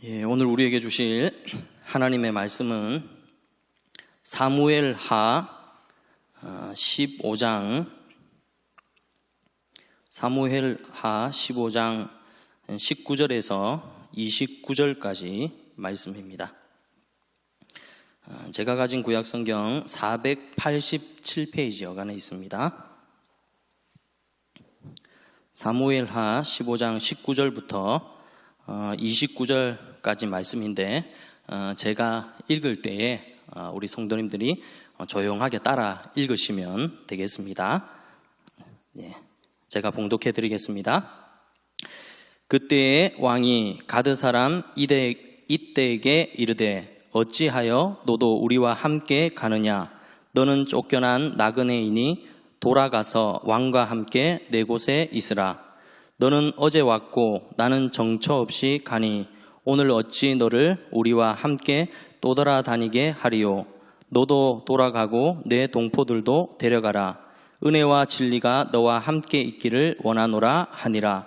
오늘 우리에게 주실 하나님의 말씀은 사무엘하 15장 19절에서 29절까지 말씀입니다. 제가 가진 구약성경 487페이지 여간에 있습니다. 사무엘하 15장 19절부터 29절까지 말씀인데 제가 읽을 때에 우리 성도님들이 조용하게 따라 읽으시면 되겠습니다. 제가 봉독해 드리겠습니다. 그때에 왕이 가드 사람 이때에게 이르되 어찌하여 너도 우리와 함께 가느냐? 너는 쫓겨난 나그네이니 돌아가서 왕과 함께 내 곳에 있으라. 너는 어제 왔고 나는 정처 없이 가니 오늘 어찌 너를 우리와 함께 또 돌아다니게 하리요? 너도 돌아가고 내 동포들도 데려가라. 은혜와 진리가 너와 함께 있기를 원하노라 하니라.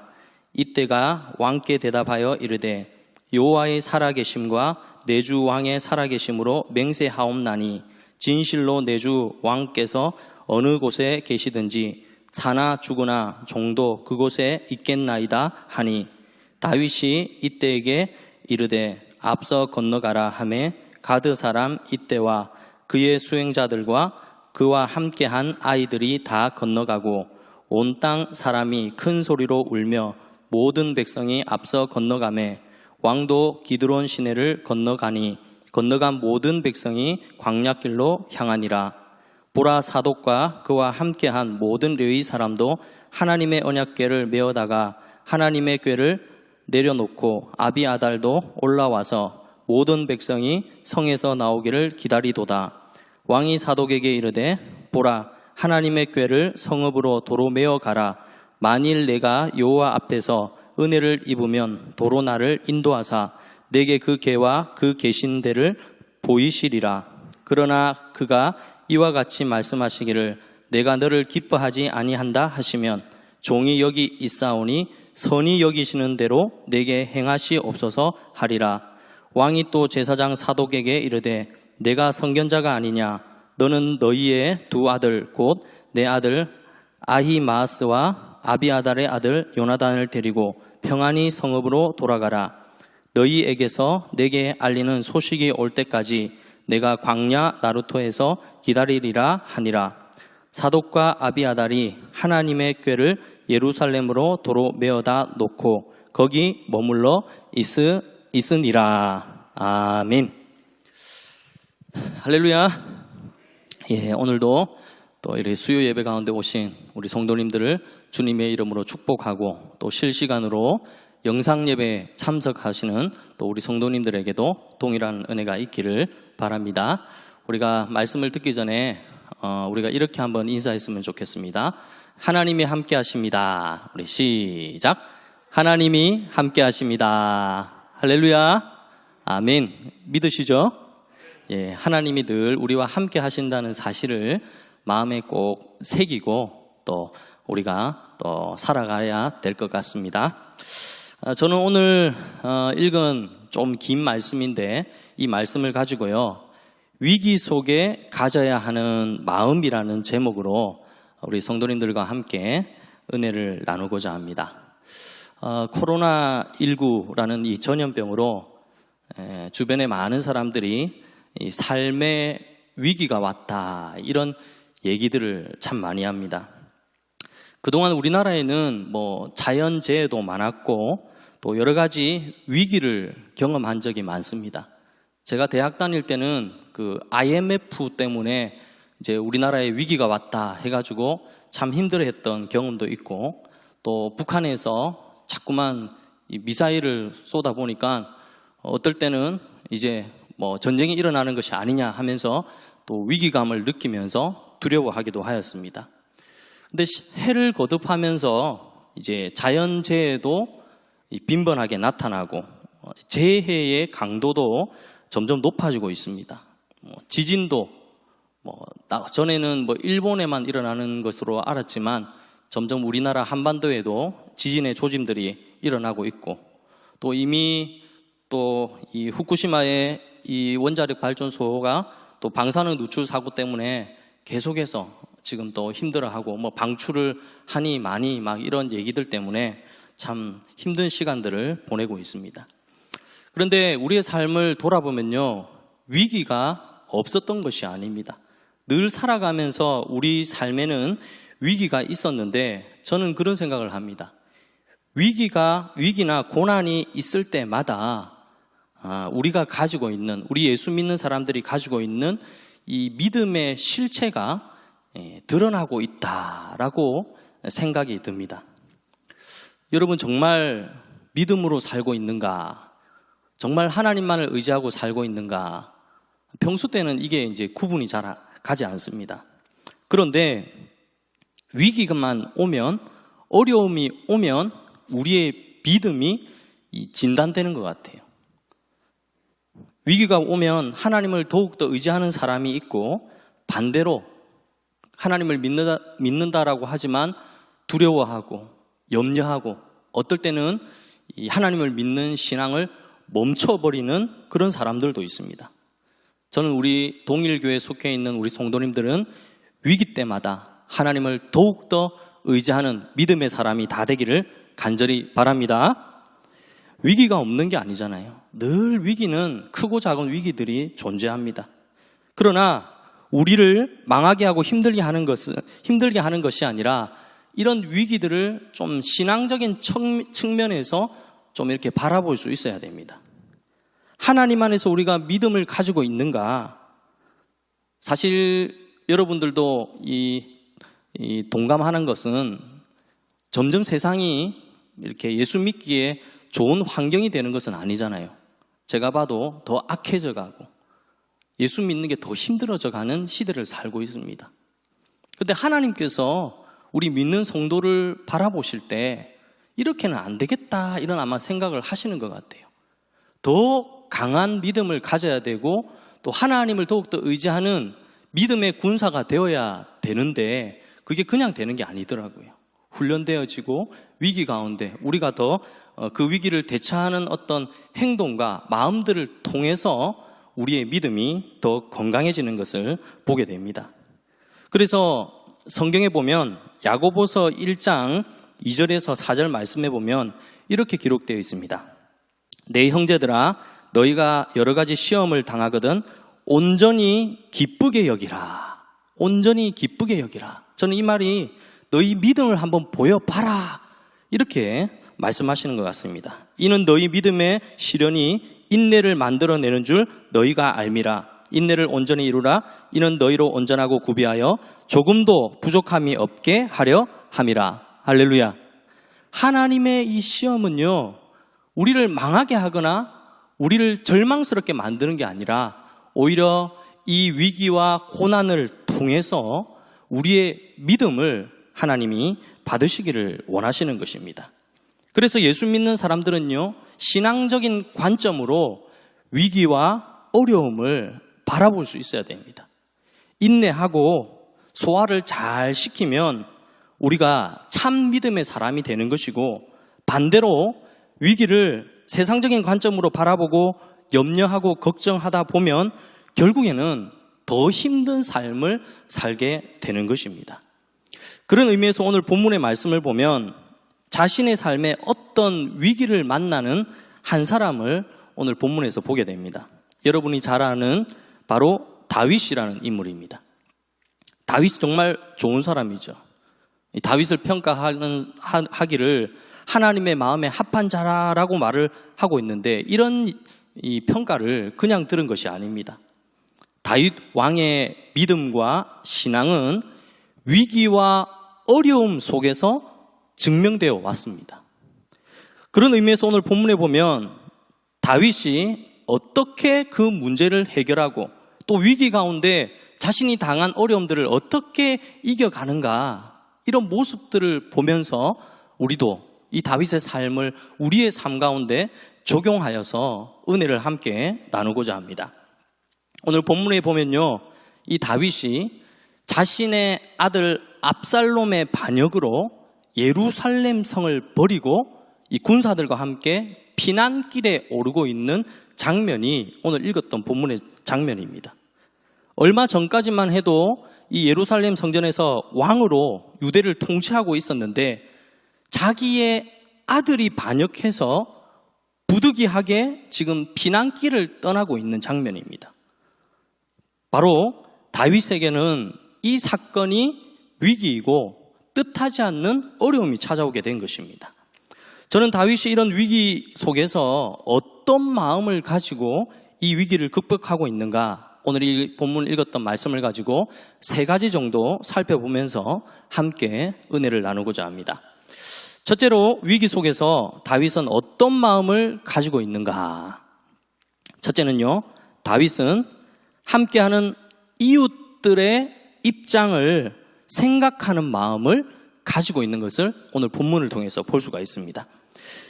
이때가 왕께 대답하여 이르되 여호와의 살아계심과 내 주 왕의 살아계심으로 맹세하옵나니 진실로 내 주 왕께서 어느 곳에 계시든지 사나 죽으나 종도 그곳에 있겠나이다 하니 다윗이 이때에게 이르되 앞서 건너가라 하매 가드 사람 이때와 그의 수행자들과 그와 함께한 아이들이 다 건너가고 온 땅 사람이 큰 소리로 울며 모든 백성이 앞서 건너가매 왕도 기드론 시내를 건너가니 건너간 모든 백성이 광야길로 향하니라. 보라, 사독과 그와 함께한 모든 레위 사람도 하나님의 언약궤를 메어다가 하나님의 궤를 내려놓고 아비아달도 올라와서 모든 백성이 성에서 나오기를 기다리도다. 왕이 사독에게 이르되 보라, 하나님의 궤를 성읍으로 도로 메어 가라. 만일 내가 여호와 앞에서 은혜를 입으면 도로 나를 인도하사 내게 그 궤와 그 계신 데를 보이시리라. 그러나 그가 이와 같이 말씀하시기를 내가 너를 기뻐하지 아니한다 하시면 종이 여기 있사오니 선히 여기시는 대로 내게 행하시옵소서 하리라. 왕이 또 제사장 사독에게 이르되 내가 선견자가 아니냐? 너는 너희의 두 아들 곧 내 아들 아히마아스와 아비아달의 아들 요나단을 데리고 평안히 성읍으로 돌아가라. 너희에게서 내게 알리는 소식이 올 때까지 내가 광야 나루토에서 기다리리라 하니라. 사독과 아비아달이 하나님의 궤를 예루살렘으로 도로 메어다 놓고 거기 머물러 있으니라. 아멘. 할렐루야. 오늘도 또 이렇게 수요 예배 가운데 오신 우리 성도님들을 주님의 이름으로 축복하고 또 실시간으로 영상 예배에 참석하시는 또 우리 성도님들에게도 동일한 은혜가 있기를 바랍니다. 우리가 말씀을 듣기 전에 우리가 이렇게 한번 인사했으면 좋겠습니다. 하나님이 함께 하십니다. 우리 시작. 하나님이 함께 하십니다. 할렐루야. 아멘. 믿으시죠? 하나님이 늘 우리와 함께 하신다는 사실을 마음에 꼭 새기고 또 우리가 또 살아가야 될 것 같습니다. 저는 오늘 읽은 좀 긴 말씀인데 이 말씀을 가지고요, 위기 속에 가져야 하는 마음이라는 제목으로 우리 성도님들과 함께 은혜를 나누고자 합니다. 코로나19라는 이 전염병으로 주변에 많은 사람들이 이 삶의 위기가 왔다 이런 얘기들을 참 많이 합니다. 그동안 우리나라에는 자연재해도 많았고 또 여러 가지 위기를 경험한 적이 많습니다. 제가 대학 다닐 때는 그 IMF 때문에 이제 우리나라에 위기가 왔다 해가지고 참 힘들어했던 경험도 있고 또 북한에서 자꾸만 이 미사일을 쏘다 보니까 어떨 때는 이제 전쟁이 일어나는 것이 아니냐 하면서 또 위기감을 느끼면서 두려워하기도 하였습니다. 근데 해를 거듭하면서 이제 자연재해도 빈번하게 나타나고 재해의 강도도 점점 높아지고 있습니다. 지진도 전에는 일본에만 일어나는 것으로 알았지만 점점 우리나라 한반도에도 지진의 조짐들이 일어나고 있고 또 이미 또 이 후쿠시마의 이 원자력 발전소가 또 방사능 누출 사고 때문에 계속해서 지금 또 힘들어하고 뭐 방출을 하니 마니 막 이런 얘기들 때문에 참 힘든 시간들을 보내고 있습니다. 그런데 우리의 삶을 돌아보면요, 위기가 없었던 것이 아닙니다. 늘 살아가면서 우리 삶에는 위기가 있었는데 저는 그런 생각을 합니다. 위기나 고난이 있을 때마다 우리가 가지고 있는, 우리 예수 믿는 사람들이 가지고 있는 이 믿음의 실체가 드러나고 있다라고 생각이 듭니다. 여러분, 정말 믿음으로 살고 있는가? 정말 하나님만을 의지하고 살고 있는가? 평소 때는 이게 이제 구분이 잘 가지 않습니다. 그런데 위기만 오면, 어려움이 오면 우리의 믿음이 진단되는 것 같아요. 위기가 오면 하나님을 더욱더 의지하는 사람이 있고, 반대로 하나님을 믿는다라고 하지만 두려워하고 염려하고 어떨 때는 이 하나님을 믿는 신앙을 멈춰버리는 그런 사람들도 있습니다. 저는 우리 동일교회에 속해 있는 우리 성도님들은 위기 때마다 하나님을 더욱더 의지하는 믿음의 사람이 다 되기를 간절히 바랍니다. 위기가 없는 게 아니잖아요. 늘 위기는, 크고 작은 위기들이 존재합니다. 그러나 우리를 망하게 하고 힘들게 하는 것이 아니라 이런 위기들을 좀 신앙적인 측면에서 좀 이렇게 바라볼 수 있어야 됩니다. 하나님 안에서 우리가 믿음을 가지고 있는가? 사실 여러분들도 이 동감하는 것은 점점 세상이 이렇게 예수 믿기에 좋은 환경이 되는 것은 아니잖아요. 제가 봐도 더 악해져 가고 예수 믿는 게 더 힘들어져 가는 시대를 살고 있습니다. 그런데 하나님께서 우리 믿는 성도를 바라보실 때 이렇게는 안 되겠다, 이런 아마 생각을 하시는 것 같아요. 더 강한 믿음을 가져야 되고 또 하나님을 더욱더 의지하는 믿음의 군사가 되어야 되는데 그게 그냥 되는 게 아니더라고요. 훈련되어지고 위기 가운데 우리가 더 그 위기를 대처하는 어떤 행동과 마음들을 통해서 우리의 믿음이 더 건강해지는 것을 보게 됩니다. 그래서 성경에 보면 야고보서 1장 2절에서 4절 말씀에 보면 이렇게 기록되어 있습니다. 내 형제들아, 너희가 여러 가지 시험을 당하거든 온전히 기쁘게 여기라. 온전히 기쁘게 여기라. 저는 이 말이 너희 믿음을 한번 보여봐라, 이렇게 말씀하시는 것 같습니다. 이는 너희 믿음의 시련이 인내를 만들어내는 줄 너희가 알미라. 인내를 온전히 이루라. 이는 너희로 온전하고 구비하여 조금도 부족함이 없게 하려 함이라. 할렐루야. 하나님의 이 시험은요, 우리를 망하게 하거나 우리를 절망스럽게 만드는 게 아니라 오히려 이 위기와 고난을 통해서 우리의 믿음을 하나님이 받으시기를 원하시는 것입니다. 그래서 예수 믿는 사람들은요, 신앙적인 관점으로 위기와 어려움을 바라볼 수 있어야 됩니다. 인내하고 소화를 잘 시키면 우리가 참 믿음의 사람이 되는 것이고, 반대로 위기를 세상적인 관점으로 바라보고 염려하고 걱정하다 보면 결국에는 더 힘든 삶을 살게 되는 것입니다. 그런 의미에서 오늘 본문의 말씀을 보면 자신의 삶에 어떤 위기를 만나는 한 사람을 오늘 본문에서 보게 됩니다. 여러분이 잘 아는 바로 다윗이라는 인물입니다. 다윗이 정말 좋은 사람이죠. 다윗을 평가하기를 하나님의 마음에 합한 자라라고 말을 하고 있는데, 이런 이 평가를 그냥 들은 것이 아닙니다. 다윗 왕의 믿음과 신앙은 위기와 어려움 속에서 증명되어 왔습니다. 그런 의미에서 오늘 본문에 보면 다윗이 어떻게 그 문제를 해결하고 또 위기 가운데 자신이 당한 어려움들을 어떻게 이겨가는가, 이런 모습들을 보면서 우리도 이 다윗의 삶을 우리의 삶 가운데 적용하여서 은혜를 함께 나누고자 합니다. 오늘 본문에 보면요, 이 다윗이 자신의 아들 압살롬의 반역으로 예루살렘 성을 버리고 이 군사들과 함께 피난길에 오르고 있는 장면이 오늘 읽었던 본문의 장면입니다. 얼마 전까지만 해도 이 예루살렘 성전에서 왕으로 유대를 통치하고 있었는데 자기의 아들이 반역해서 부득이하게 지금 피난길을 떠나고 있는 장면입니다. 바로 다윗에게는 이 사건이 위기이고 뜻하지 않는 어려움이 찾아오게 된 것입니다. 저는 다윗이 이런 위기 속에서 어떤 마음을 가지고 이 위기를 극복하고 있는가, 오늘 이 본문 읽었던 말씀을 가지고 3가지 정도 살펴보면서 함께 은혜를 나누고자 합니다. 첫째로, 위기 속에서 다윗은 어떤 마음을 가지고 있는가? 첫째는요, 다윗은 함께하는 이웃들의 입장을 생각하는 마음을 가지고 있는 것을 오늘 본문을 통해서 볼 수가 있습니다.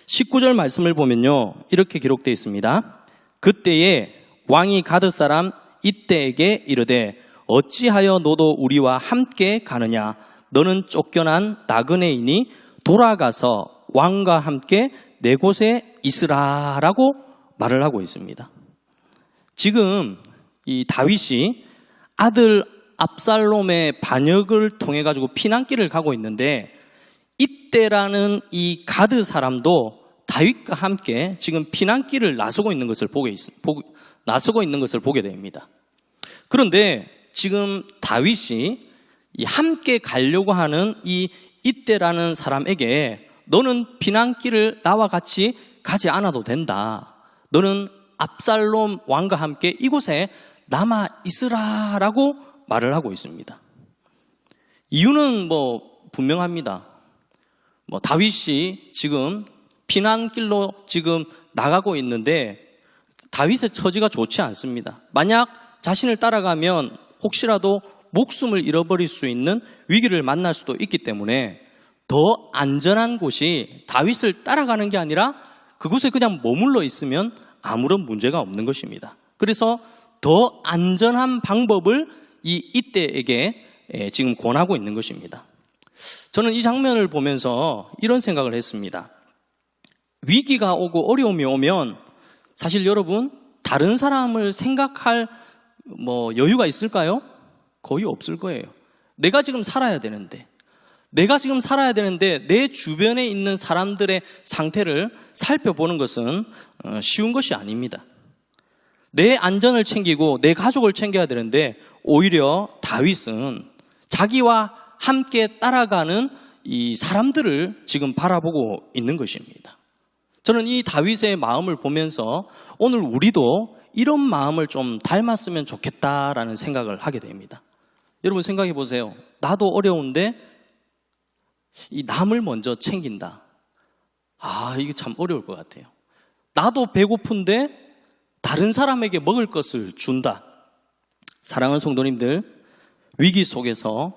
19절 말씀을 보면요, 이렇게 기록되어 있습니다. 그때에 왕이 가드 사람 이때에게 이르되 어찌하여 너도 우리와 함께 가느냐? 너는 쫓겨난 나그네이니 돌아가서 왕과 함께 내 곳에 있으라라고 말을 하고 있습니다. 지금 이 다윗이 아들 압살롬의 반역을 통해 가지고 피난길을 가고 있는데, 이때라는 이 가드 사람도 다윗과 함께 지금 피난길을 나서고 있는 것을 보게 됩니다. 그런데 지금 다윗이 함께 가려고 하는 이때라는 사람에게 너는 피난길을 나와 같이 가지 않아도 된다. 너는 압살롬 왕과 함께 이곳에 남아 있으라라고 말을 하고 있습니다. 이유는 분명합니다. 다윗이 지금 피난길로 지금 나가고 있는데 다윗의 처지가 좋지 않습니다. 만약 자신을 따라가면 혹시라도 목숨을 잃어버릴 수 있는 위기를 만날 수도 있기 때문에 더 안전한 곳이 다윗을 따라가는 게 아니라 그곳에 그냥 머물러 있으면 아무런 문제가 없는 것입니다. 그래서 더 안전한 방법을 이때에게 지금 권하고 있는 것입니다. 저는 이 장면을 보면서 이런 생각을 했습니다. 위기가 오고 어려움이 오면 사실 여러분, 다른 사람을 생각할 여유가 있을까요? 거의 없을 거예요. 내가 지금 살아야 되는데 내 주변에 있는 사람들의 상태를 살펴보는 것은 쉬운 것이 아닙니다. 내 안전을 챙기고 내 가족을 챙겨야 되는데 오히려 다윗은 자기와 함께 따라가는 이 사람들을 지금 바라보고 있는 것입니다. 저는 이 다윗의 마음을 보면서 오늘 우리도 이런 마음을 좀 닮았으면 좋겠다라는 생각을 하게 됩니다. 여러분 생각해 보세요. 나도 어려운데 이 남을 먼저 챙긴다. 이게 참 어려울 것 같아요. 나도 배고픈데 다른 사람에게 먹을 것을 준다. 사랑하는 성도님들, 위기 속에서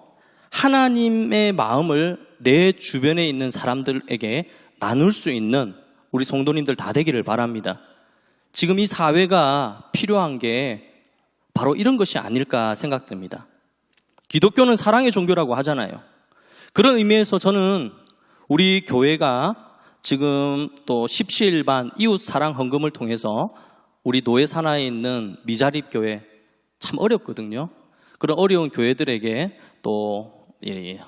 하나님의 마음을 내 주변에 있는 사람들에게 나눌 수 있는 우리 성도님들 다 되기를 바랍니다. 지금 이 사회가 필요한 게 바로 이런 것이 아닐까 생각됩니다. 기독교는 사랑의 종교라고 하잖아요. 그런 의미에서 저는 우리 교회가 지금 또 십시일반 이웃 사랑 헌금을 통해서 우리 노예 산하에 있는 미자립 교회 참 어렵거든요. 그런 어려운 교회들에게 또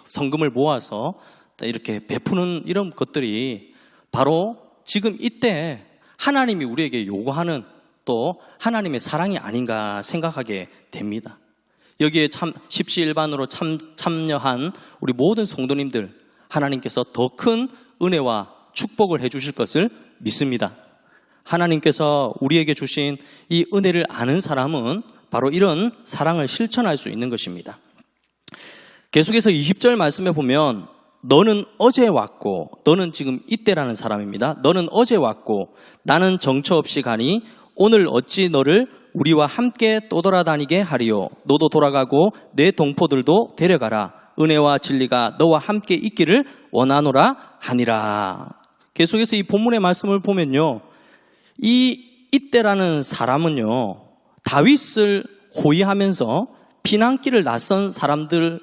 성금을 모아서 이렇게 베푸는 이런 것들이 바로 지금 이때 하나님이 우리에게 요구하는 또 하나님의 사랑이 아닌가 생각하게 됩니다. 여기에 십시일반으로 참여한 우리 모든 성도님들, 하나님께서 더 큰 은혜와 축복을 해주실 것을 믿습니다. 하나님께서 우리에게 주신 이 은혜를 아는 사람은 바로 이런 사랑을 실천할 수 있는 것입니다. 계속해서 20절 말씀에 보면 너는 어제 왔고, 너는 지금 이때라는 사람입니다. 너는 어제 왔고 나는 정처 없이 가니 오늘 어찌 너를 우리와 함께 또 돌아다니게 하리요. 너도 돌아가고 내 동포들도 데려가라. 은혜와 진리가 너와 함께 있기를 원하노라 하니라. 계속해서 이 본문의 말씀을 보면요, 이때라는 사람은요, 다윗을 호위하면서 피난길을 나선 사람들이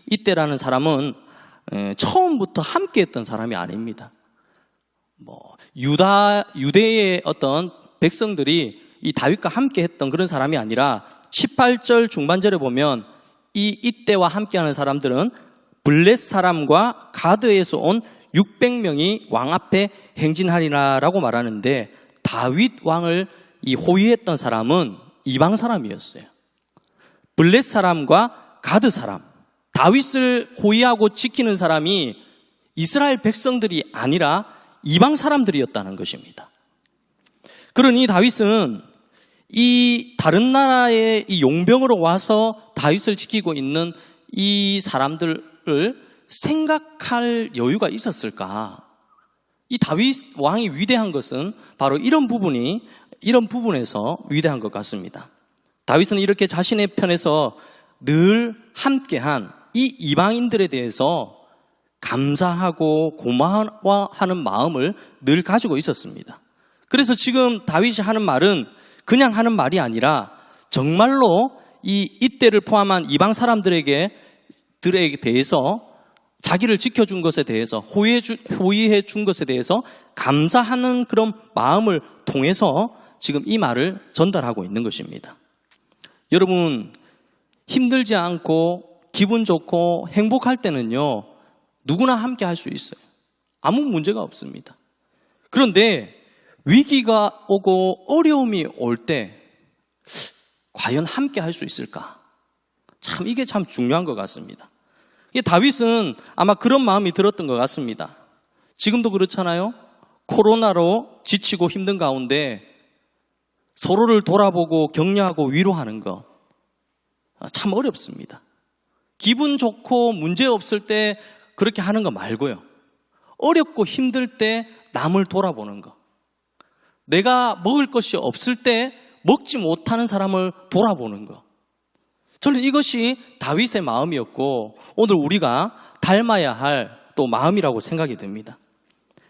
이때라는 사람은 처음부터 함께했던 사람이 아닙니다. 유대의 어떤 백성들이 이 다윗과 함께 했던 그런 사람이 아니라 18절 중반절에 보면 이때와 함께하는 사람들은 블렛 사람과 가드에서 온 600명이 왕 앞에 행진하리라라고 말하는데, 다윗 왕을 호위했던 사람은 이방 사람이었어요. 블렛 사람과 가드 사람, 다윗을 호위하고 지키는 사람이 이스라엘 백성들이 아니라 이방 사람들이었다는 것입니다. 그러니 다윗은 이 다른 나라의 이 용병으로 와서 다윗을 지키고 있는 이 사람들을 생각할 여유가 있었을까? 이 다윗 왕이 위대한 것은 바로 이런 부분에서 위대한 것 같습니다. 다윗은 이렇게 자신의 편에서 늘 함께한 이 이방인들에 대해서 감사하고 고마워하는 마음을 늘 가지고 있었습니다. 그래서 지금 다윗이 하는 말은 그냥 하는 말이 아니라 정말로 이때를 포함한 이방 사람들에게 대해서 자기를 지켜준 것에 대해서 호위해 준 것에 대해서 감사하는 그런 마음을 통해서 지금 이 말을 전달하고 있는 것입니다. 여러분, 힘들지 않고 기분 좋고 행복할 때는요, 누구나 함께 할 수 있어요. 아무 문제가 없습니다. 그런데 위기가 오고 어려움이 올 때 과연 함께 할 수 있을까? 이게 참 중요한 것 같습니다. 다윗은 아마 그런 마음이 들었던 것 같습니다. 지금도 그렇잖아요. 코로나로 지치고 힘든 가운데 서로를 돌아보고 격려하고 위로하는 거 참 어렵습니다. 기분 좋고 문제 없을 때 그렇게 하는 거 말고요, 어렵고 힘들 때 남을 돌아보는 거, 내가 먹을 것이 없을 때 먹지 못하는 사람을 돌아보는 거, 저는 이것이 다윗의 마음이었고 오늘 우리가 닮아야 할 또 마음이라고 생각이 듭니다.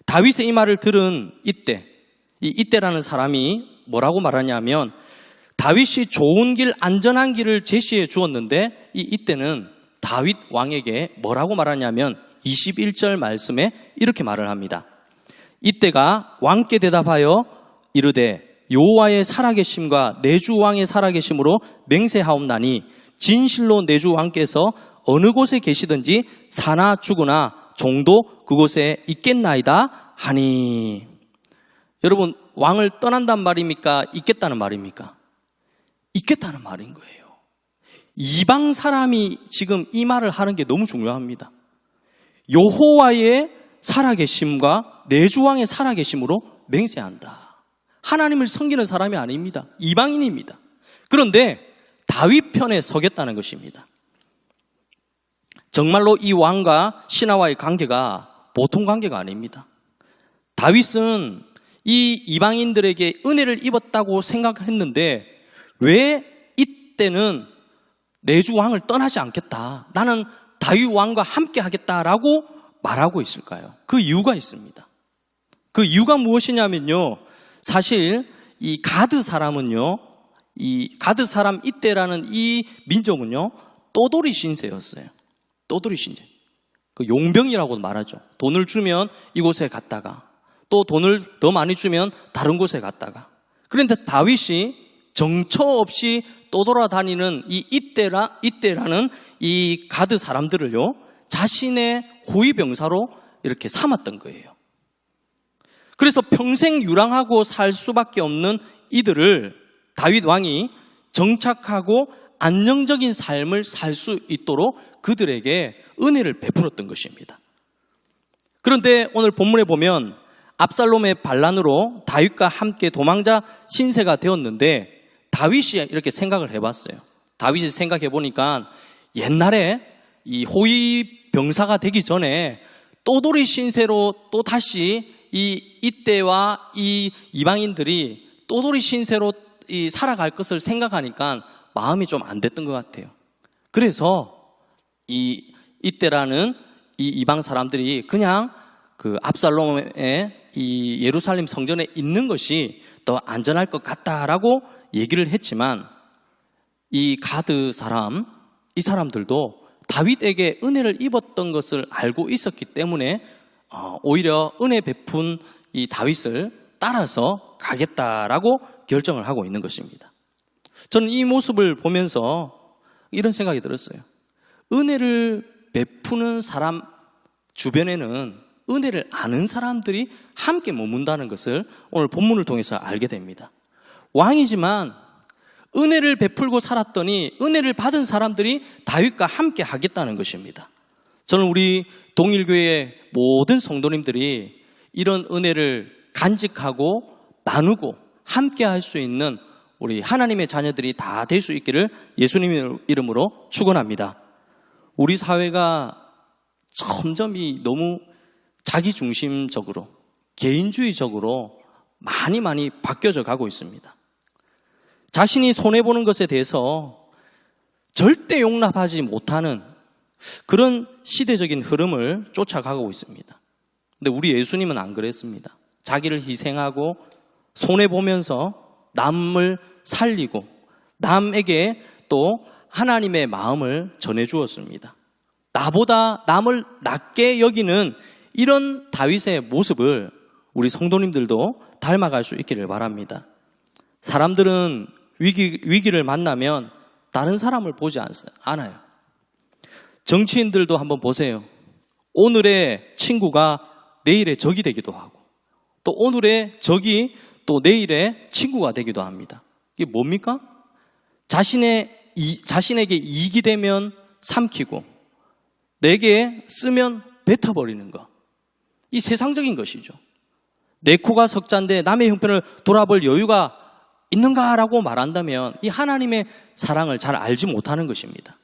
다윗의 이 말을 들은 이때라는 사람이 뭐라고 말하냐면, 다윗이 좋은 길, 안전한 길을 제시해 주었는데 이때는 다윗 왕에게 뭐라고 말하냐면 21절 말씀에 이렇게 말을 합니다. 이때가 왕께 대답하여 이르되 여호와의 살아계심과 내 주 왕의 살아계심으로 맹세하옵나니 진실로 내 주 왕께서 어느 곳에 계시든지 사나 죽으나 종도 그곳에 있겠나이다 하니. 여러분, 왕을 떠난단 말입니까? 있겠다는 말입니까? 있겠다는 말인 거예요. 이방 사람이 지금 이 말을 하는 게 너무 중요합니다. 여호와의 살아계심과 내 주 왕의 살아계심으로 맹세한다. 하나님을 섬기는 사람이 아닙니다. 이방인입니다. 그런데 다윗 편에 서겠다는 것입니다. 정말로 이 왕과 신하와의 관계가 보통 관계가 아닙니다. 다윗은 이 이방인들에게 은혜를 입었다고 생각했는데 왜 이때는 내 주 왕을 떠나지 않겠다, 나는 다윗 왕과 함께 하겠다라고 말하고 있을까요? 그 이유가 있습니다. 그 이유가 무엇이냐면요, 사실 이 가드 사람은요, 이 가드 사람 이때라는 이 민족은요, 떠돌이 신세였어요. 떠돌이 신세. 그 용병이라고 말하죠. 돈을 주면 이곳에 갔다가 또 돈을 더 많이 주면 다른 곳에 갔다가. 그런데 다윗이 정처 없이 떠돌아다니는 이때라는 이 가드 사람들을요, 자신의 호위병사로 이렇게 삼았던 거예요. 그래서 평생 유랑하고 살 수밖에 없는 이들을 다윗 왕이 정착하고 안정적인 삶을 살 수 있도록 그들에게 은혜를 베풀었던 것입니다. 그런데 오늘 본문에 보면 압살롬의 반란으로 다윗과 함께 도망자 신세가 되었는데, 다윗이 이렇게 생각을 해봤어요. 다윗이 생각해 보니까 옛날에 이 호위 병사가 되기 전에 떠돌이 신세로 또 다시 이때와 이 이방인들이 떠돌이 신세로 살아갈 것을 생각하니까 마음이 좀 안 됐던 것 같아요. 그래서 이때라는 이 이방 사람들이 그냥 그 압살롬의 이 예루살렘 성전에 있는 것이 더 안전할 것 같다라고 얘기를 했지만, 이 가드 사람, 이 사람들도 다윗에게 은혜를 입었던 것을 알고 있었기 때문에 오히려 은혜 베푼 이 다윗을 따라서 가겠다라고 결정을 하고 있는 것입니다. 저는 이 모습을 보면서 이런 생각이 들었어요. 은혜를 베푸는 사람 주변에는 은혜를 아는 사람들이 함께 머문다는 것을 오늘 본문을 통해서 알게 됩니다. 왕이지만 은혜를 베풀고 살았더니 은혜를 받은 사람들이 다윗과 함께 하겠다는 것입니다. 저는 우리 동일교회의 모든 성도님들이 이런 은혜를 간직하고 나누고 함께 할 수 있는 우리 하나님의 자녀들이 다 될 수 있기를 예수님의 이름으로 축원합니다. 우리 사회가 점점 너무 자기중심적으로 개인주의적으로 많이 바뀌어져 가고 있습니다. 자신이 손해보는 것에 대해서 절대 용납하지 못하는 그런 시대적인 흐름을 쫓아가고 있습니다. 근데 우리 예수님은 안 그랬습니다. 자기를 희생하고 손해보면서 남을 살리고 남에게 또 하나님의 마음을 전해주었습니다. 나보다 남을 낮게 여기는 이런 다윗의 모습을 우리 성도님들도 닮아갈 수 있기를 바랍니다. 사람들은 위기를 만나면 다른 사람을 보지 않아요. 정치인들도 한번 보세요. 오늘의 친구가 내일의 적이 되기도 하고 또 오늘의 적이 또 내일의 친구가 되기도 합니다. 이게 뭡니까? 자신에게 이익이 되면 삼키고 내게 쓰면 뱉어버리는 것. 이 세상적인 것이죠. 내 코가 석잔데 남의 형편을 돌아볼 여유가 있는가라고 말한다면 이 하나님의 사랑을 잘 알지 못하는 것입니다.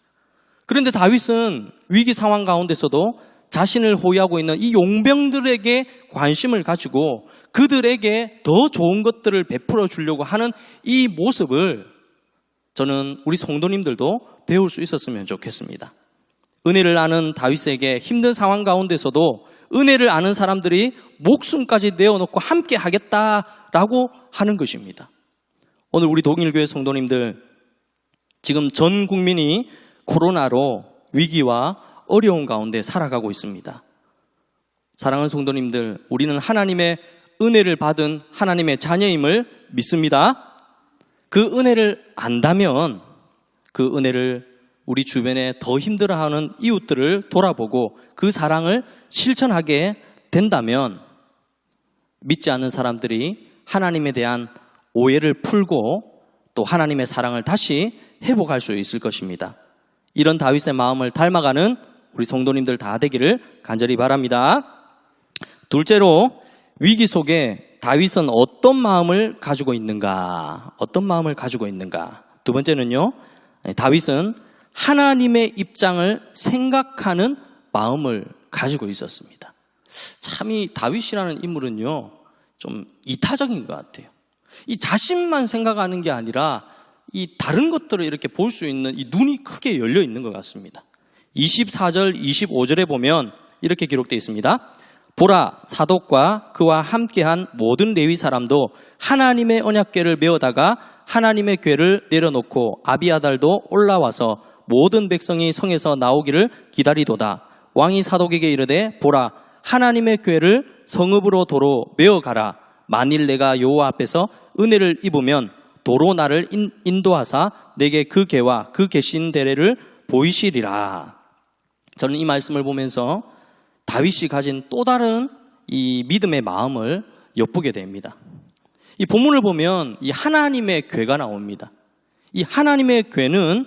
그런데 다윗은 위기 상황 가운데서도 자신을 호위하고 있는 이 용병들에게 관심을 가지고 그들에게 더 좋은 것들을 베풀어 주려고 하는 이 모습을 저는 우리 성도님들도 배울 수 있었으면 좋겠습니다. 은혜를 아는 다윗에게 힘든 상황 가운데서도 은혜를 아는 사람들이 목숨까지 내어놓고 함께 하겠다라고 하는 것입니다. 오늘 우리 동일교회 성도님들, 지금 전 국민이 코로나로 위기와 어려운 가운데 살아가고 있습니다. 사랑하는 성도님들, 우리는 하나님의 은혜를 받은 하나님의 자녀임을 믿습니다. 그 은혜를 안다면 그 은혜를 우리 주변에 더 힘들어하는 이웃들을 돌아보고 그 사랑을 실천하게 된다면 믿지 않는 사람들이 하나님에 대한 오해를 풀고 또 하나님의 사랑을 다시 회복할 수 있을 것입니다. 이런 다윗의 마음을 닮아가는 우리 성도님들 다 되기를 간절히 바랍니다. 둘째로, 위기 속에 다윗은 어떤 마음을 가지고 있는가? 어떤 마음을 가지고 있는가? 두 번째는요, 다윗은 하나님의 입장을 생각하는 마음을 가지고 있었습니다. 참 이 다윗이라는 인물은요, 좀 이타적인 것 같아요. 이 자신만 생각하는 게 아니라 이 다른 것들을 이렇게 볼 수 있는 이 눈이 크게 열려 있는 것 같습니다. 24절, 25절에 보면 이렇게 기록되어 있습니다. 보라, 사독과 그와 함께한 모든 레위 사람도 하나님의 언약궤를 메어다가 하나님의 궤를 내려놓고 아비아달도 올라와서 모든 백성이 성에서 나오기를 기다리도다. 왕이 사독에게 이르되, 보라, 하나님의 궤를 성읍으로 도로 메어가라. 만일 내가 여호와 앞에서 은혜를 입으면 도로 나를 인도하사 내게 그 궤와 그 계신 데레를 보이시리라. 저는 이 말씀을 보면서 다윗이 가진 또 다른 이 믿음의 마음을 엿보게 됩니다. 이 본문을 보면 이 하나님의 궤가 나옵니다. 이 하나님의 궤는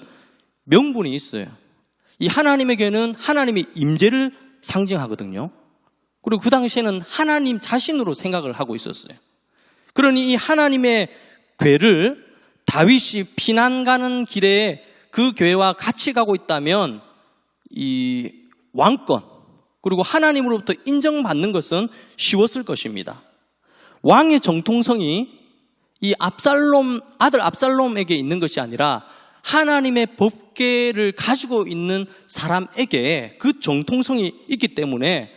명분이 있어요. 이 하나님의 궤는 하나님의 임재를 상징하거든요. 그리고 그 당시에는 하나님 자신으로 생각을 하고 있었어요. 그러니 이 하나님의 궤를 다윗이 피난 가는 길에 그 궤와 같이 가고 있다면 이 왕권 그리고 하나님으로부터 인정받는 것은 쉬웠을 것입니다. 왕의 정통성이 이 아들 압살롬에게 있는 것이 아니라 하나님의 법궤를 가지고 있는 사람에게 그 정통성이 있기 때문에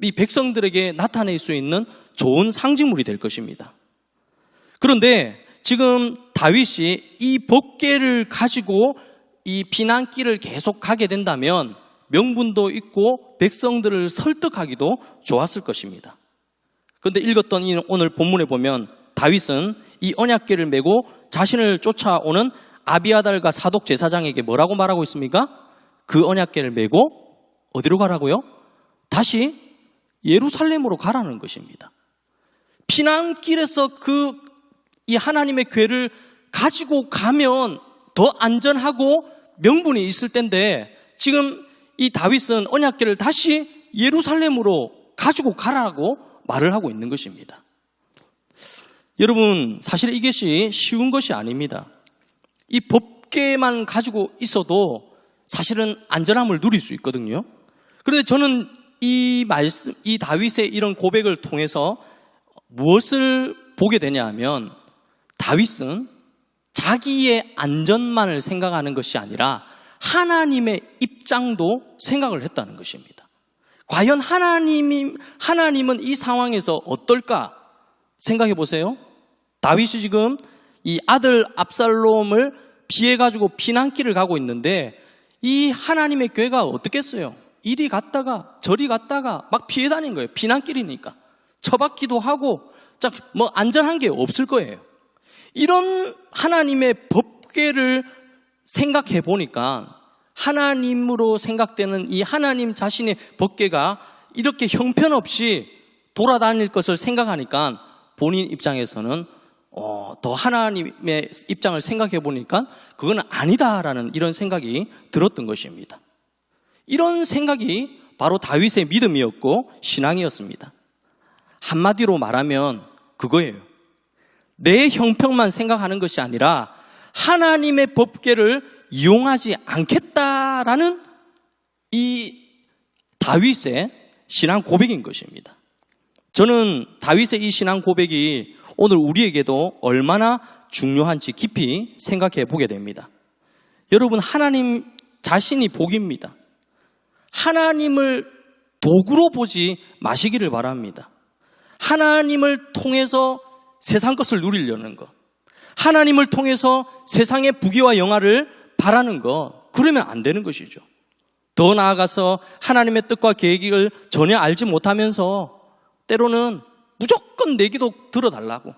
이 백성들에게 나타낼 수 있는 좋은 상징물이 될 것입니다. 그런데 지금 다윗이 이 법궤를 가지고 이 피난길을 계속 가게 된다면 명분도 있고 백성들을 설득하기도 좋았을 것입니다. 그런데 읽었던 이 오늘 본문에 보면 다윗은 이 언약궤를 메고 자신을 쫓아오는 아비아달과 사독 제사장에게 뭐라고 말하고 있습니까? 그 언약궤를 메고 어디로 가라고요? 다시 예루살렘으로 가라는 것입니다. 피난길에서 이 하나님의 궤를 가지고 가면 더 안전하고 명분이 있을 텐데 지금 이 다윗은 언약궤를 다시 예루살렘으로 가지고 가라고 말을 하고 있는 것입니다. 여러분, 사실 이것이 쉬운 것이 아닙니다. 이 법궤만 가지고 있어도 사실은 안전함을 누릴 수 있거든요. 그런데 저는 이 다윗의 이런 고백을 통해서 무엇을 보게 되냐 하면 다윗은 자기의 안전만을 생각하는 것이 아니라 하나님의 입장도 생각을 했다는 것입니다. 과연 하나님은 이 상황에서 어떨까 생각해 보세요. 다윗이 지금 이 아들 압살롬을 피해가지고 피난길을 가고 있는데 이 하나님의 궤가 어떻겠어요? 이리 갔다가 저리 갔다가 막 피해 다닌 거예요. 피난길이니까. 처박기도 하고 뭐 안전한 게 없을 거예요. 이런 하나님의 법궤를 생각해 보니까 하나님으로 생각되는 이 하나님 자신의 법궤가 이렇게 형편없이 돌아다닐 것을 생각하니까 본인 입장에서는 더 하나님의 입장을 생각해 보니까 그건 아니다라는 이런 생각이 들었던 것입니다. 이런 생각이 바로 다윗의 믿음이었고 신앙이었습니다. 한마디로 말하면 그거예요. 내 형편만 생각하는 것이 아니라 하나님의 법궤를 이용하지 않겠다라는 이 다윗의 신앙 고백인 것입니다. 저는 다윗의 이 신앙 고백이 오늘 우리에게도 얼마나 중요한지 깊이 생각해 보게 됩니다. 여러분, 하나님 자신이 복입니다. 하나님을 도구로 보지 마시기를 바랍니다. 하나님을 통해서 세상 것을 누리려는 것, 하나님을 통해서 세상의 부귀와 영화를 바라는 것, 그러면 안 되는 것이죠. 더 나아가서 하나님의 뜻과 계획을 전혀 알지 못하면서 때로는 무조건 내 기도 들어달라고,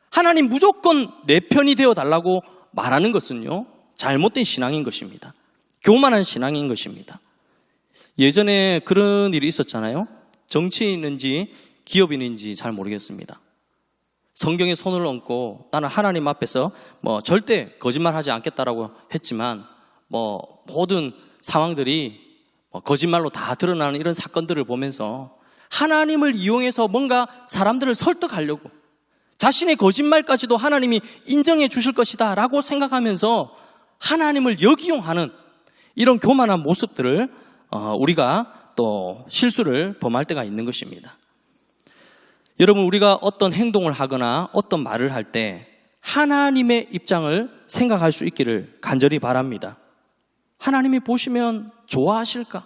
하나님 무조건 내 편이 되어달라고 말하는 것은요, 잘못된 신앙인 것입니다. 교만한 신앙인 것입니다. 예전에 그런 일이 있었잖아요. 정치인인지 기업인인지 잘 모르겠습니다. 성경에 손을 얹고 나는 하나님 앞에서 절대 거짓말하지 않겠다라고 했지만 모든 상황들이 거짓말로 다 드러나는 이런 사건들을 보면서 하나님을 이용해서 뭔가 사람들을 설득하려고 자신의 거짓말까지도 하나님이 인정해 주실 것이다 라고 생각하면서 하나님을 역이용하는 이런 교만한 모습들을 우리가 또 실수를 범할 때가 있는 것입니다. 여러분, 우리가 어떤 행동을 하거나 어떤 말을 할 때 하나님의 입장을 생각할 수 있기를 간절히 바랍니다. 하나님이 보시면 좋아하실까?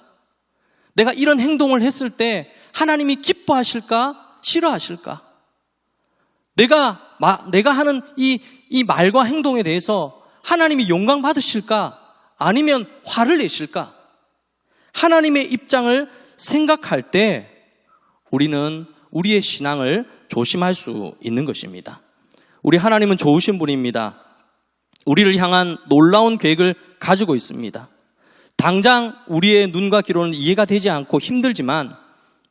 내가 이런 행동을 했을 때 하나님이 기뻐하실까? 싫어하실까? 내가 하는 이 말과 행동에 대해서 하나님이 영광 받으실까? 아니면 화를 내실까? 하나님의 입장을 생각할 때 우리는 우리의 신앙을 조심할 수 있는 것입니다. 우리 하나님은 좋으신 분입니다. 우리를 향한 놀라운 계획을 가지고 있습니다. 당장 우리의 눈과 귀로는 이해가 되지 않고 힘들지만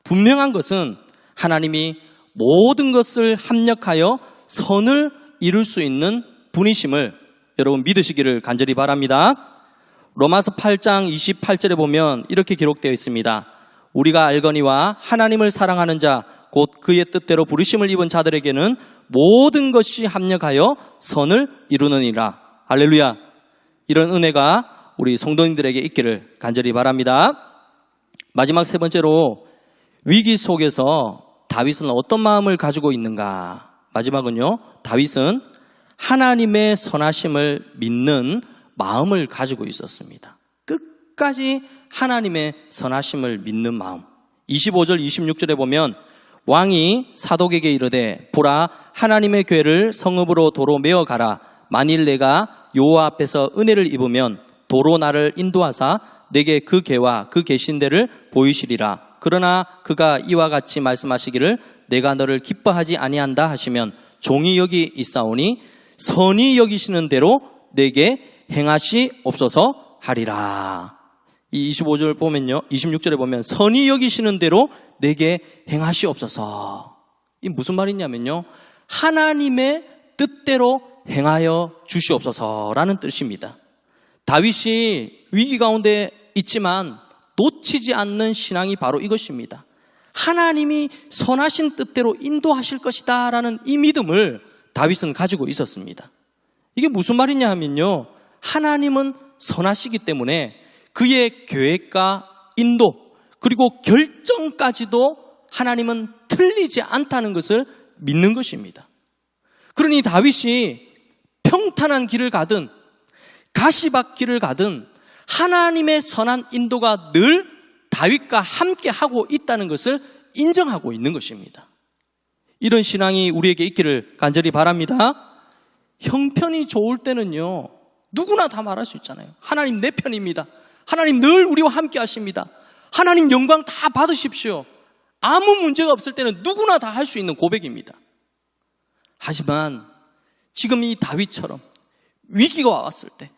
분명한 것은 하나님이 모든 것을 합력하여 선을 이룰 수 있는 분이심을 여러분 믿으시기를 간절히 바랍니다. 로마서 8장 28절에 보면 이렇게 기록되어 있습니다. 우리가 알거니와 하나님을 사랑하는 자 곧 그의 뜻대로 부르심을 입은 자들에게는 모든 것이 합력하여 선을 이루느니라. 할렐루야. 이런 은혜가 우리 성도님들에게 있기를 간절히 바랍니다. 마지막 세 번째로 위기 속에서 다윗은 어떤 마음을 가지고 있는가? 마지막은요, 다윗은 하나님의 선하심을 믿는 마음을 가지고 있었습니다. 끝까지 하나님의 선하심을 믿는 마음. 25절 26절에 보면 왕이 사독에게 이르되 보라 하나님의 궤를 성읍으로 도로 메어 가라. 만일 내가 여호와 앞에서 은혜를 입으면 도로 나를 인도하사 내게 그 궤와 그 계신 데를 보이시리라. 그러나 그가 이와 같이 말씀하시기를 내가 너를 기뻐하지 아니한다 하시면 종이 여기 있사오니 선히 여기시는 대로 내게 행하시옵소서 하리라. 이 25절 보면요, 26절에 보면 선히 여기시는 대로 내게 행하시옵소서. 이 무슨 말이냐면요, 하나님의 뜻대로 행하여 주시옵소서라는 뜻입니다. 다윗이 위기 가운데 있지만 놓치지 않는 신앙이 바로 이것입니다. 하나님이 선하신 뜻대로 인도하실 것이다 라는 이 믿음을 다윗은 가지고 있었습니다. 이게 무슨 말이냐 하면요, 하나님은 선하시기 때문에 그의 계획과 인도 그리고 결정까지도 하나님은 틀리지 않다는 것을 믿는 것입니다. 그러니 다윗이 평탄한 길을 가든 가시밭길을 가든 하나님의 선한 인도가 늘 다윗과 함께 하고 있다는 것을 인정하고 있는 것입니다. 이런 신앙이 우리에게 있기를 간절히 바랍니다. 형편이 좋을 때는요, 누구나 다 말할 수 있잖아요. 하나님 내 편입니다. 하나님 늘 우리와 함께 하십니다. 하나님 영광 다 받으십시오. 아무 문제가 없을 때는 누구나 다 할 수 있는 고백입니다. 하지만 지금 이 다윗처럼 위기가 왔을 때,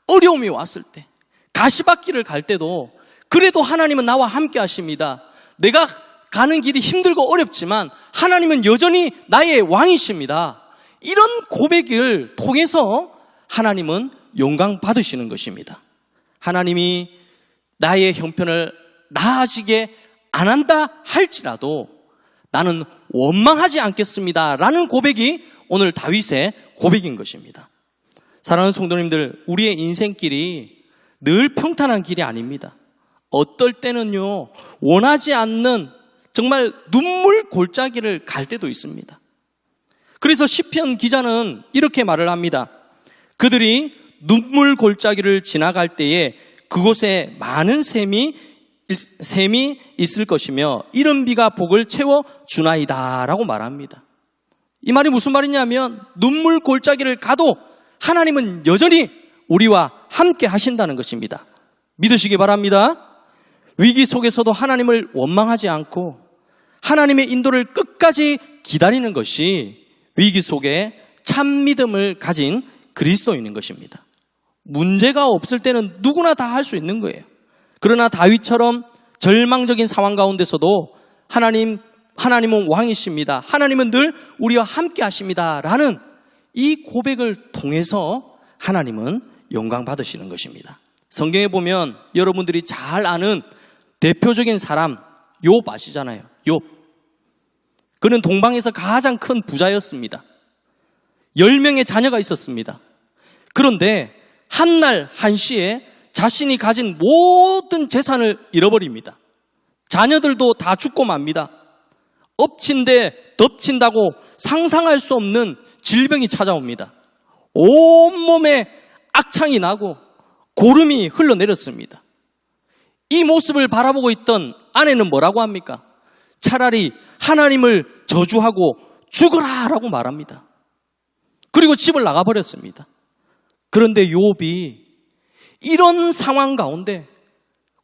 어려움이 왔을 때, 가시밭길을 갈 때도 그래도 하나님은 나와 함께 하십니다. 내가 가는 길이 힘들고 어렵지만 하나님은 여전히 나의 왕이십니다. 이런 고백을 통해서 하나님은 영광 받으시는 것입니다. 하나님이 나의 형편을 나아지게 안 한다 할지라도 나는 원망하지 않겠습니다 라는 고백이 오늘 다윗의 고백인 것입니다. 사랑하는 성도님들, 우리의 인생길이 늘 평탄한 길이 아닙니다. 어떨 때는요, 원하지 않는 정말 눈물 골짜기를 갈 때도 있습니다. 그래서 시편 기자는 이렇게 말을 합니다. 그들이 눈물 골짜기를 지나갈 때에 그곳에 많은 샘이 있을 것이며 이른 비가 복을 채워주나이다 라고 말합니다. 이 말이 무슨 말이냐면 눈물 골짜기를 가도 하나님은 여전히 우리와 함께 하신다는 것입니다. 믿으시기 바랍니다. 위기 속에서도 하나님을 원망하지 않고 하나님의 인도를 끝까지 기다리는 것이 위기 속에 참 믿음을 가진 그리스도인인 것입니다. 문제가 없을 때는 누구나 다 할 수 있는 거예요. 그러나 다윗처럼 절망적인 상황 가운데서도 하나님은 왕이십니다. 하나님은 늘 우리와 함께 하십니다 라는 이 고백을 통해서 하나님은 영광 받으시는 것입니다. 성경에 보면 여러분들이 잘 아는 대표적인 사람 욥 아시잖아요. 욥. 그는 동방에서 가장 큰 부자였습니다. 10명의 자녀가 있었습니다. 그런데 한날 한시에 자신이 가진 모든 재산을 잃어버립니다. 자녀들도 다 죽고 맙니다. 엎친 데 덮친다고 상상할 수 없는 질병이 찾아옵니다. 온몸에 악창이 나고 고름이 흘러내렸습니다. 이 모습을 바라보고 있던 아내는 뭐라고 합니까? 차라리 하나님을 저주하고 죽어라 라고 말합니다. 그리고 집을 나가버렸습니다. 그런데 욥이 이런 상황 가운데,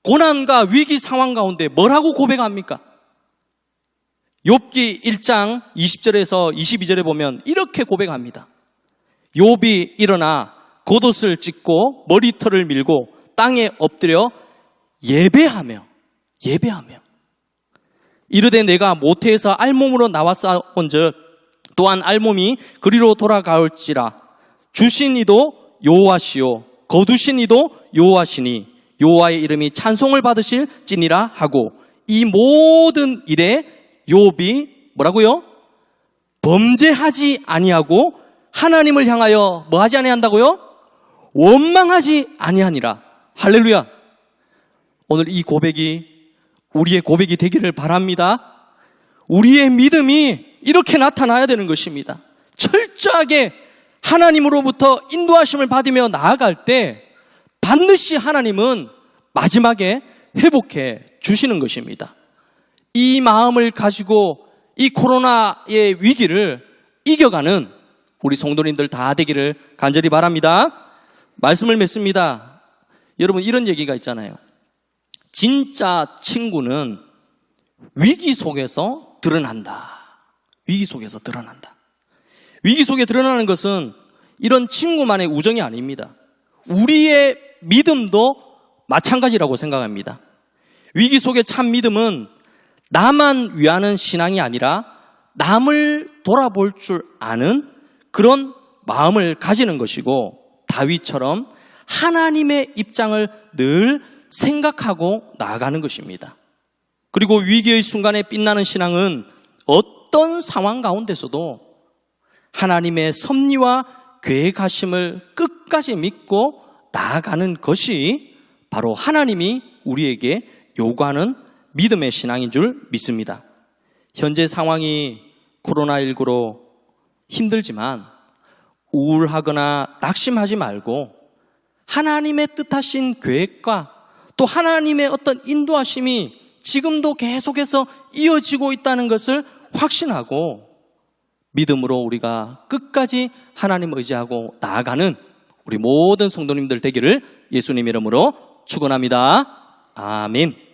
고난과 위기 상황 가운데 뭐라고 고백합니까? 욥기 1장 20절에서 22절에 보면 이렇게 고백합니다. 욥이 일어나 겉옷을 찢고 머리털을 밀고 땅에 엎드려 예배하며 이르되 내가 모태에서 알몸으로 나왔사온즉 또한 알몸이 그리로 돌아가올지라. 주신 이도 여호와시요 거두신 이도 여호와시니 여호와의 이름이 찬송을 받으실지니라 하고, 이 모든 일에 욥이 뭐라고요? 범죄하지 아니하고 하나님을 향하여 뭐하지 아니한다고요? 원망하지 아니하니라. 할렐루야. 오늘 이 고백이 우리의 고백이 되기를 바랍니다. 우리의 믿음이 이렇게 나타나야 되는 것입니다. 철저하게 하나님으로부터 인도하심을 받으며 나아갈 때 반드시 하나님은 마지막에 회복해 주시는 것입니다. 이 마음을 가지고 이 코로나의 위기를 이겨가는 우리 성도님들 다 되기를 간절히 바랍니다. 말씀을 맺습니다. 여러분, 이런 얘기가 있잖아요. 진짜 친구는 위기 속에서 드러난다. 위기 속에서 드러난다. 위기 속에 드러나는 것은 이런 친구만의 우정이 아닙니다. 우리의 믿음도 마찬가지라고 생각합니다. 위기 속의 참 믿음은 나만 위하는 신앙이 아니라 남을 돌아볼 줄 아는 그런 마음을 가지는 것이고, 다윗처럼 하나님의 입장을 늘 생각하고 나아가는 것입니다. 그리고 위기의 순간에 빛나는 신앙은 어떤 상황 가운데서도 하나님의 섭리와 계획하심을 끝까지 믿고 나아가는 것이 바로 하나님이 우리에게 요구하는 믿음의 신앙인 줄 믿습니다. 현재 상황이 코로나19로 힘들지만 우울하거나 낙심하지 말고 하나님의 뜻하신 계획과 또 하나님의 어떤 인도하심이 지금도 계속해서 이어지고 있다는 것을 확신하고 믿음으로 우리가 끝까지 하나님 의지하고 나아가는 우리 모든 성도님들 되기를 예수님 이름으로 축원합니다. 아멘.